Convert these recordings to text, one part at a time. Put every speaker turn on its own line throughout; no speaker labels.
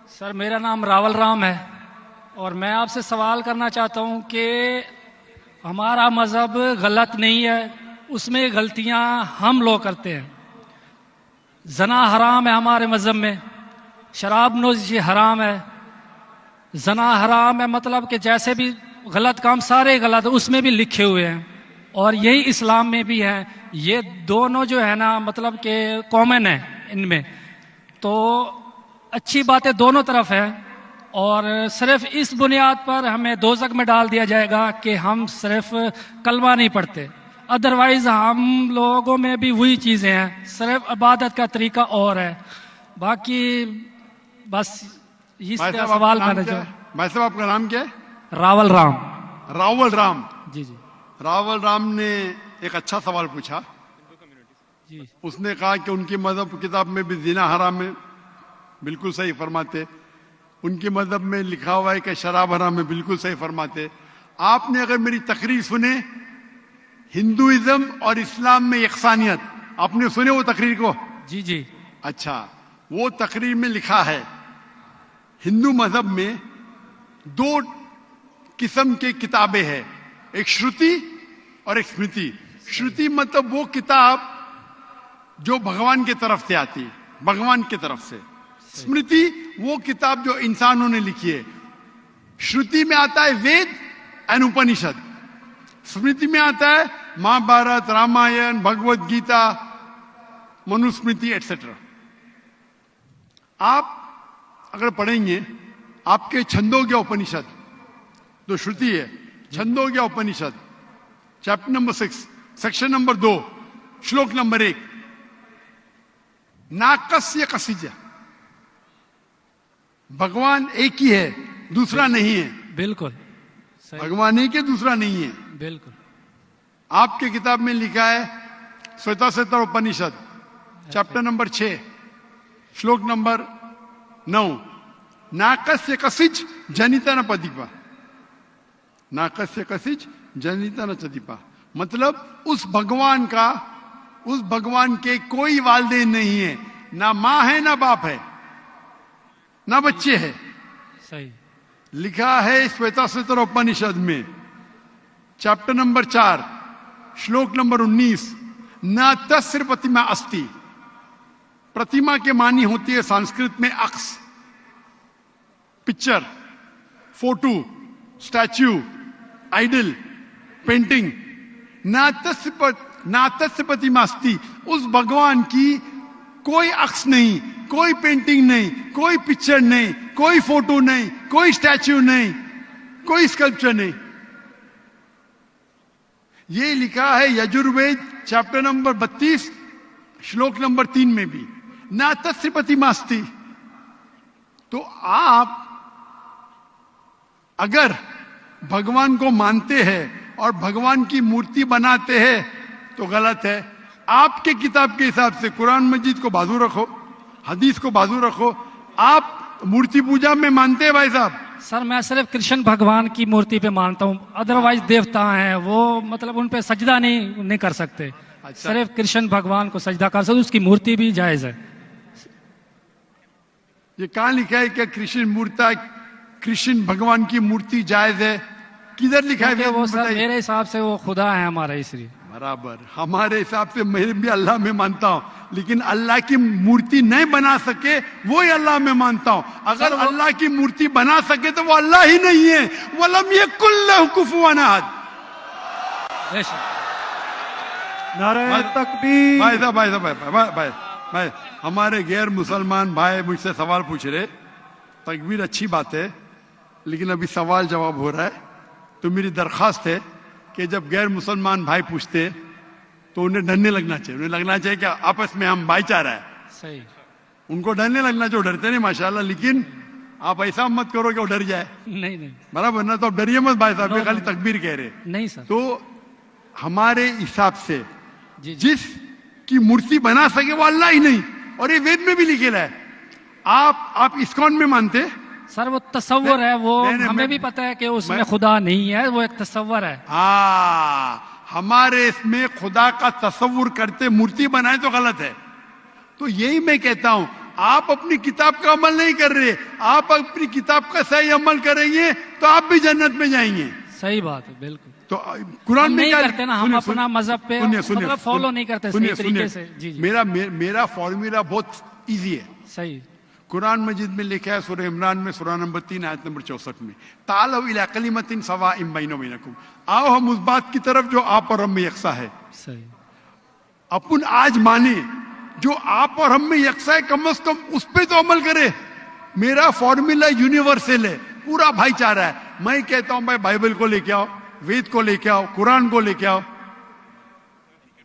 Sir मेरा नाम रावल राम है और मैं आपसे सवाल करना चाहता हूं कि हमारा मज़हब गलत नहीं है, उसमें गलतियां हम लोग करते हैं। जना हराम है हमारे मज़हब में, शराब नोशी हराम है, जना हराम है, मतलब कि जैसे भी गलत काम सारे गलत उसमें भी लिखे हुए हैं और यही इस्लाम में भी है। ये दोनों जो है ना मतलब कि कॉमन है इनमें, तो अच्छी बातें दोनों तरफ है और सिर्फ इस बुनियाद पर हमें दोज़ख में डाल दिया जाएगा कि हम सिर्फ कलमा नहीं पढ़ते। अदरवाइज हम लोगों में भी वही चीज़ें हैं, सिर्फ इबादत का तरीका और है। बाकी बस इस सवाल मैंने जो
भाई साहब आपका नाम क्या है?
रावल राम।
रावल राम
जी जी
रावल राम ने एक अच्छा सवाल पूछा।
जी
उसने कहा कि उनकी मजहब किताब में भी जिना हराम है, बिल्कुल सही फरमाते। उनके मजहब में लिखा हुआ है कि शराब हराम है, बिल्कुल सही फरमाते। आपने अगर मेरी तकरीर सुने हिंदुइज्म और इस्लाम में यकसानियत, आपने सुने वो तकरीर को?
जी जी
अच्छा, वो तकरीर में लिखा है हिंदू मजहब में दो किस्म के किताबें हैं, एक श्रुति और एक स्मृति। श्रुति मतलब वो किताब जो भगवान की तरफ से आती है, भगवान की तरफ से। स्मृति वो किताब जो इंसानों ने लिखी है। श्रुति में आता है वेद एंड उपनिषद, स्मृति में आता है महाभारत, रामायण, भगवत गीता, मनुस्मृति एटसेट्रा। आप अगर पढ़ेंगे आपके छंदोग्य उपनिषद जो श्रुति है, छंदोग्य उपनिषद चैप्टर नंबर 6 सेक्शन नंबर 2 श्लोक नंबर 1, नाकस्य कसिज, भगवान एक ही है, दूसरा नहीं है।
बिल्कुल सही।
भगवान एक है, दूसरा नहीं है।
बिल्कुल
आपके किताब में लिखा है श्वेताश्वेतर उपनिषद चैप्टर नंबर 6 श्लोक नंबर 9, नाकस्य कसिच जनिता न पदीपा, नाकस्य कसिच जनिता न चदीपा, मतलब उस भगवान का, उस भगवान के कोई वालिदैन नहीं है, ना मां है ना बाप है ना बच्चे है।
सही
लिखा है श्वेताश्वेतर उपनिषद में चैप्टर नंबर 4 श्लोक नंबर 19, न तस्य प्रतिमा अस्ति, प्रतिमा के मानी होती है संस्कृत में अक्स, picture, photo, statue, idol, painting. न तस्य प्रतिमा अस्ति, उस भगवान की कोई अक्स नहीं, कोई पेंटिंग नहीं, कोई पिक्चर नहीं, कोई फोटो नहीं, कोई स्टैच्यू नहीं, कोई स्कल्पचर नहीं। ये लिखा है यजुर्वेद चैप्टर नंबर 32 श्लोक नंबर 3 में भी, ना तस्य प्रतिमा अस्ति। तो आप अगर भगवान को मानते हैं और भगवान की मूर्ति बनाते हैं तो गलत है। आपके किताब के हिसाब से कुरान मजीद को बाजू रखो, हदीस को बाजू रखो। आप मूर्ति पूजा में मानते हैं भाई साहब?
सर मैं सिर्फ कृष्ण भगवान की मूर्ति पे मानता हूँ, अदरवाइज देवता हैं वो मतलब उन पे सजदा नहीं कर सकते। अच्छा। सिर्फ कृष्ण भगवान को सजदा कर सकते, उसकी मूर्ति भी जायज है।
ये कहाँ लिखा है कि कृष्ण भगवान की मूर्ति जायज है? किधर लिखा है?
वो सर मेरे हिसाब से वो खुदा है हमारा, इसलिए।
बराबर, हमारे हिसाब से मैं भी अल्लाह में मानता हूं, लेकिन अल्लाह की मूर्ति नहीं बना सके वो ही अल्लाह में मानता हूं। अगर अल्लाह की मूर्ति बना सके तो वो अल्लाह ही नहीं है। वलम यकुल लहु कुफुवन अहद।
नारे तकबीर।
भाई हमारे गैर मुसलमान भाई मुझसे सवाल पूछ रहे। तकबीर अच्छी बात है, लेकिन अभी सवाल जवाब हो रहा है। तो मेरी दरखास्त है कि जब गैर मुसलमान भाई पूछते तो उन्हें डरने लगना चाहिए। उन्हें लगना चाहिए कि आपस में हम भाईचारा है।
सही।
उनको डरने लगना चाहिए। डरते नहीं माशाल्लाह, लेकिन आप ऐसा मत करो कि वो डर जाए।
नहीं
बराबर ना? तो आप डरिए मत भाई साहब, खाली तकबीर कह रहे।
नहीं सर।
तो हमारे हिसाब से
जी।
की मूर्ति बना सके वो अल्लाह ही नहीं, और ये वेद में भी लिखेला है। आप इस्कॉन में मानते?
सर वो तस्वर है, वो हमें भी पता है कि उसमें खुदा नहीं है, वो एक तस्वर है।
हमारे इसमें खुदा का तस्वुर करते मूर्ति बनाए तो गलत है। तो यही मैं कहता हूं, आप अपनी किताब का अमल नहीं कर रहे, आप अपनी किताब का सही अमल करेंगे तो आप भी जन्नत में जाएंगे।
सही बात है, बिल्कुल।
तो कुरान
हम
में
नहीं
क्या
करते ना, हम अपना मजहब पे मतलब फॉलो नहीं करते सही तरीके से। जी जी,
मेरा फॉर्मूला बहुत इजी है।
सही।
कुरान मजीद में लिखा है सूरह इमरान में सूरह नंबर 3 आयत नंबर 64 में, तालौ इला कलिमतिन सवाइम बैना बैनकुम, आओ हम उस बात की तरफ जो आप और हम में यकसा है।
सही।
अपन आज माने जो आप और हम में यकसा है, कम से कम उस पे तो अमल करे। मेरा फॉर्मूला यूनिवर्सल है, पूरा भाईचारा है। मैं कहता हूं भाई बाइबल को लेके आओ, वेद को लेके आओ, कुरान को लेके आओ।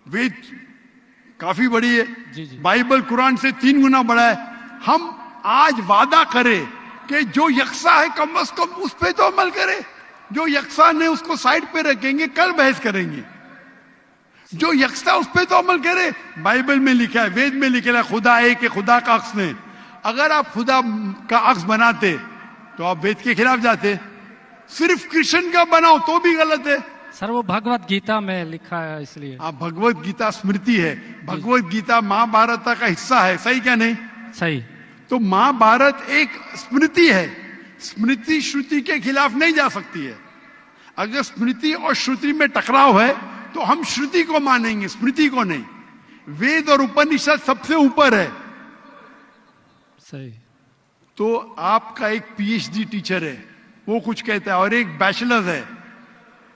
वेद काफी बड़ी है,
जी जी,
बाइबल कुरान से 3 गुना बड़ा है। हम आज वादा करें कि जो यकसा है कम से कम उस पे तो अमल करे। जो यकसा नहीं उसको साइड पे रखेंगे, कल बहस करेंगे। जो यकसा उस पे तो अमल करे। बाइबल में लिखा है, वेद में लिखा है खुदा एक है, खुदा का अक्स नहीं। अगर आप खुदा का अक्स बनाते तो आप वेद के खिलाफ जाते। सिर्फ कृष्ण का बनाओ तो भी गलत है।
सर वो भगवत गीता में लिखा है, इसलिए।
आप भगवत गीता स्मृति है, भगवत गीता महाभारत का हिस्सा है, सही क्या नहीं?
सही।
तो महाभारत एक स्मृति है, स्मृति श्रुति के खिलाफ नहीं जा सकती है। अगर स्मृति और श्रुति में टकराव है तो हम श्रुति को मानेंगे, स्मृति को नहीं। वेद और उपनिषद सबसे ऊपर है।
सही।
तो आपका एक पीएचडी टीचर है, वो कुछ कहता है, और एक बैचलर है।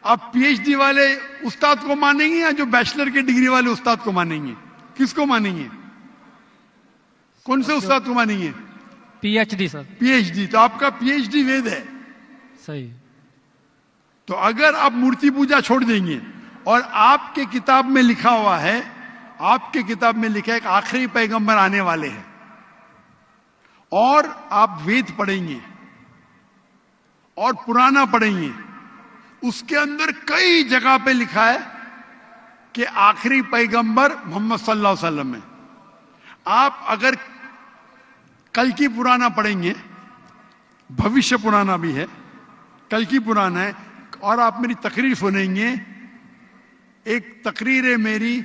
आप पीएचडी वाले उस्ताद को मानेंगे या जो बैचलर के डिग्री वाले उस्ताद को मानेंगे? किसको मानेंगे? कौन से उस्ताद को मानेंगे?
PhD sir.
पीएचडी। तो आपका पीएचडी वेद है।
सही।
तो अगर आप मूर्ति पूजा छोड़ देंगे और आपके किताब में लिखा हुआ है, आपके किताब में लिखा है कि आखिरी पैगंबर आने वाले हैं, और आप वेद पढ़ेंगे और पुराना पढ़ेंगे, उसके अंदर कई जगह पे लिखा है कि आखिरी पैगंबर मोहम्मद सल्लल्लाहु अलैहि वसल्लम है। आप अगर कल की पुराना पढ़ेंगे, भविष्य पुराना भी है, कल की पुराना है, और आप मेरी तकरीर सुनेंगे। एक तकरीर है मेरी,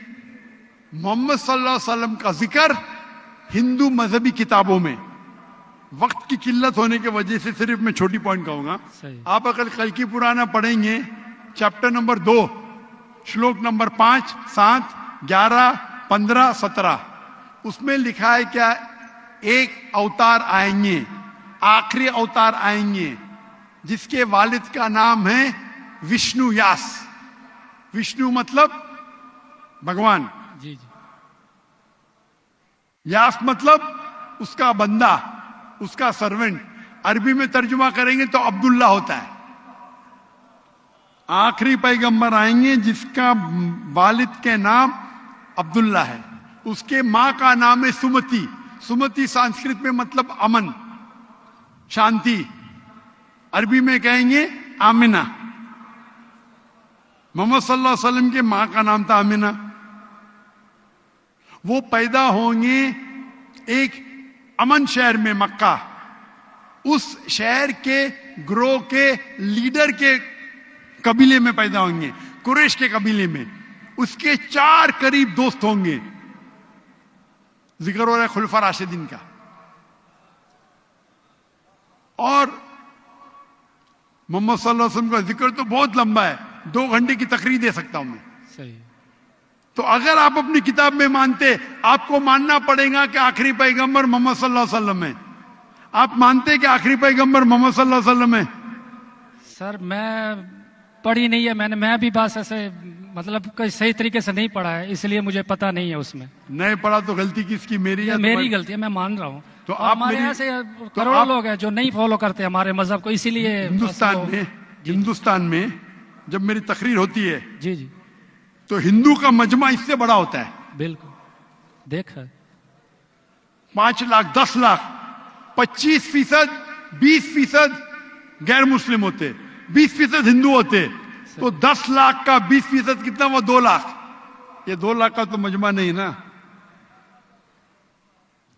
मोहम्मद सल्लल्लाहु अलैहि वसल्लम का जिक्र हिंदू मजहबी किताबों में। वक्त की किल्लत होने की वजह से सिर्फ मैं छोटी पॉइंट कहूंगा। आप अगर कल की पुराना पढ़ेंगे, चैप्टर नंबर 2 श्लोक नंबर 5, 7, 11, 15, 17, उसमें लिखा है क्या? एक अवतार आएंगे, आखिरी अवतार आएंगे, जिसके वालिद का नाम है विष्णु यास। विष्णु मतलब भगवान,
जी जी।
यास मतलब उसका बंदा, उसका सर्वेंट। अरबी में तर्जुमा करेंगे तो अब्दुल्ला होता है। आखिरी पैगंबर आएंगे जिसका वालिद के नाम अब्दुल्ला है। उसके मां का नाम है सुमति। सुमति संस्कृत में मतलब अमन, शांति। अरबी में कहेंगे आमिना। मोहम्मद सल्लल्लाहु अलैहि वसल्लम के मां का नाम था आमिना। वो पैदा होंगे एक अमन शहर में, मक्का। उस शहर के ग्रोह के लीडर के कबीले में पैदा होंगे, कुरैश के कबीले में। उसके 4 करीब दोस्त होंगे। जिक्र हो रहा है खुलफा राशिदीन का। और मोहम्मद सल्लल्लाहु अलैहि वसल्लम का जिक्र तो बहुत लंबा है, 2 घंटे की तकरीर दे सकता हूं मैं।
सही।
तो अगर आप अपनी किताब में मानते, आपको मानना पड़ेगा कि आखिरी पैगंबर मोहम्मद सल्लल्लाहु अलैहि वसल्लम है। आप मानते कि आखिरी पैगंबर मोहम्मद सल्लल्लाहु अलैहि वसल्लम है?
सर मैं पढ़ी नहीं है, मैं भी बस ऐसे मतलब कोई सही तरीके से नहीं पढ़ा है, इसलिए मुझे पता नहीं है उसमें।
नहीं पढ़ा तो गलती किसकी? मेरी या
मेरी गलती है, मैं मान रहा हूँ।
तो
और
आप
हमारे
मेरी-
यहाँ से
तो
करोड़ों
आप-
लोग हैं जो नहीं फॉलो करते हमारे मजहब को, इसीलिए
हिंदुस्तान में जब मेरी तकरीर होती है
जी जी
तो हिंदू का मजमा इससे बड़ा होता है।
बिल्कुल देखा है।
5 लाख, 10 लाख, 25%, 20% गैर मुस्लिम होते, 20% हिंदू होते। तो 10 लाख का 20% कितना हुआ? 2 लाख। ये 2 लाख का तो मजमा नहीं ना,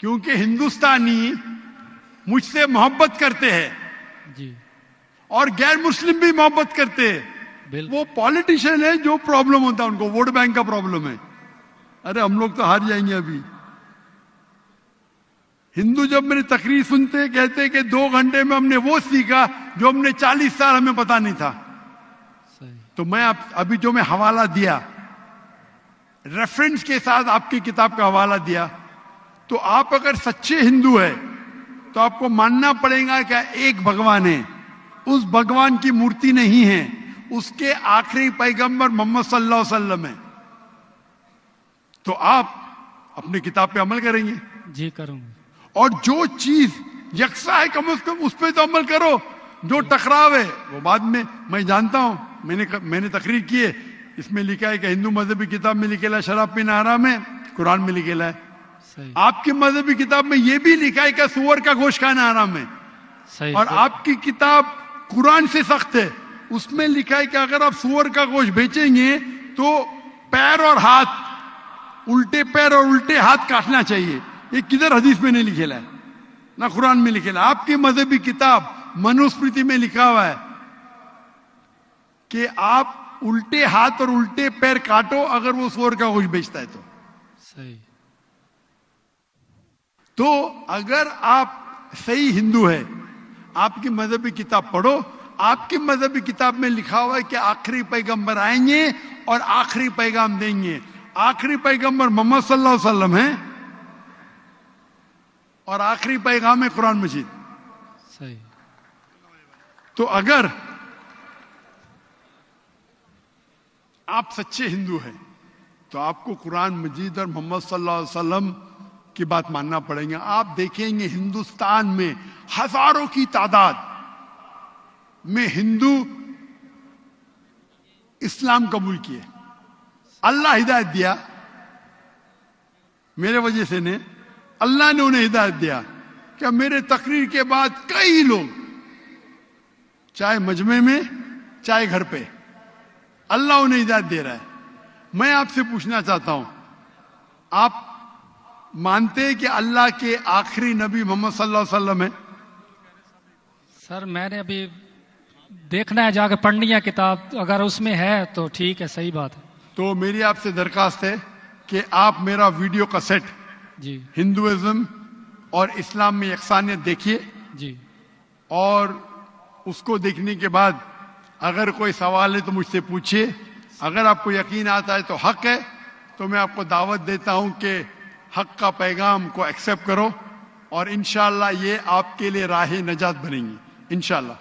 क्योंकि हिंदुस्तानी मुझसे मोहब्बत करते हैं
जी
और गैर मुस्लिम भी मोहब्बत करते हैं।
बिल्कुल।
वो पॉलिटिशियन है जो प्रॉब्लम होता है उनको, वोट बैंक का प्रॉब्लम है। अरे हम लोग तो हार जाएंगे अभी। हिंदू जब मेरी तकरीर सुनते कहते कि 2 घंटे में हमने वो सीखा जो हमने 40 साल हमें पता नहीं था।
सही।
तो मैं अभी जो मैं हवाला दिया, रेफरेंस के साथ आपकी किताब का हवाला दिया, तो आप अगर सच्चे हिंदू है तो आपको मानना पड़ेगा कि एक भगवान है, उस भगवान की मूर्ति नहीं है, उसके आखिरी पैगंबर मोहम्मद सल्लल्लाहु अलैहि वसल्लम है। तो आप अपनी किताब पे अमल करेंगे।
जी करूंगा।
और जो चीज यकसा है कम से कम उस पर तो अमल करो। जो टकराव है वो बाद में, मैं जानता हूं, मैंने तकरीर की है, इसमें लिखा है कि हिंदू मजहबी किताब में लिखेला शराब पीना हराम है, कुरान में लिखेला है।
सही।
आपकी मजहबी किताब में यह भी लिखा है कि सुअर का गोश्त खाना हराम है।
सही।
और आपकी किताब कुरान से सख्त है, उसमें लिखा है कि अगर आप सुअर का गोश्त बेचेंगे तो पैर और हाथ, उल्टे पैर और उल्टे हाथ काटना चाहिए। ये किधर हदीस में नहीं लिखेला है, ना कुरान में लिखेला। आपकी मजहबी किताब मनुस्मृति में लिखा हुआ है कि आप उल्टे हाथ और उल्टे पैर काटो अगर वो सुअर का गोश्त बेचता है तो।
सही।
तो अगर आप सही हिंदू है, आपकी मजहबी किताब पढ़ो। आपकी मजहबी किताब में लिखा हुआ है कि आखिरी पैगंबर आएंगे और आखिरी पैगाम देंगे। आखिरी पैगंबर मोहम्मद सल्लल्लाहु अलैहि वसल्लम है और आखिरी पैगाम है कुरान मजीद।
सही।
तो अगर आप सच्चे हिंदू हैं तो आपको कुरान मजीद और मोहम्मद सल्लल्लाहु अलैहि वसल्लम की बात मानना पड़ेगा। आप देखेंगे हिंदुस्तान में हजारों की तादाद में हिंदू इस्लाम कबूल किए। अल्लाह हिदायत दिया, मेरे वजह से ने अल्लाह ने उन्हें हिदायत दिया कि मेरे तकरीर के बाद कई लोग, चाहे मजमे में चाहे घर पे, अल्लाह उन्हें हिदायत दे रहा है। मैं आपसे पूछना चाहता हूं, आप मानते हैं कि अल्लाह के आखिरी नबी मोहम्मद सल्लल्लाहु अलैहि वसल्लम है?
सर मैंने अभी देखना है, जाकर पढ़नी है किताब, अगर उसमें है तो ठीक है, सही बात है।
तो मेरी आपसे दरखास्त है कि आप मेरा वीडियो कैसेट
जी।
हिंदुइज्म और इस्लाम में यकसानियत देखिए,
जी।
और उसको देखने के बाद अगर कोई सवाल है तो मुझसे पूछिए। अगर आपको यकीन आता है तो हक है, तो मैं आपको दावत देता हूं कि हक का पैगाम को एक्सेप्ट करो और इंशाअल्लाह ये आपके लिए राह नजात बनेंगी इंशाअल्लाह।